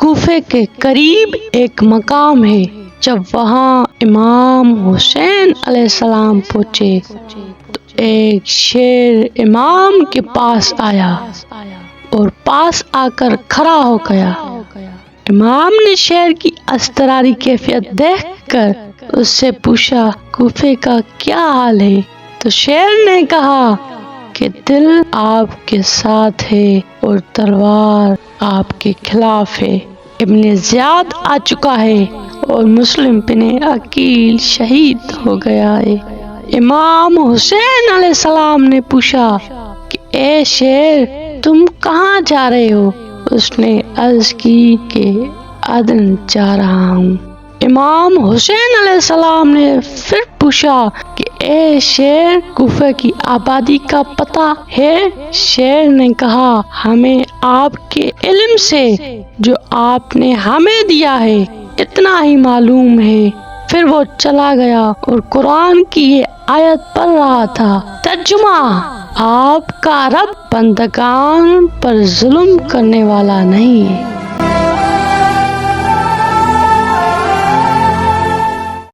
کوفے کے قریب ایک مقام ہے۔ جب وہاں امام حسین علیہ السلام پہنچے تو ایک شیر امام کے پاس آیا اور پاس آ کر کھڑا ہو گیا۔ امام نے شیر کی اضطراری کیفیت دیکھ کر اس سے پوچھا، کوفے کا کیا حال ہے؟ تو شیر نے کہا کہ دل آپ کے ساتھ ہے اور تلوار آپ کے خلاف ہے۔ ابن زیاد آ چکا ہے اور مسلم بن عقیل شہید ہو گیا ہے۔ امام حسین علیہ السلام نے پوچھا کہ اے شیر، تم کہاں جا رہے ہو؟ اس نے عرض کی کہ عدن جا رہا ہوں۔ امام حسین علیہ السلام نے پھر پوچھا کہ اے شیر، کوفہ کی آبادی کا پتہ ہے؟ شیر نے کہا، ہمیں آپ کے علم سے جو آپ نے ہمیں دیا ہے اتنا ہی معلوم ہے۔ پھر وہ چلا گیا اور قرآن کی یہ آیت پڑھ رہا تھا۔ ترجمہ: آپ کا رب بندگان پر ظلم کرنے والا نہیں ہے۔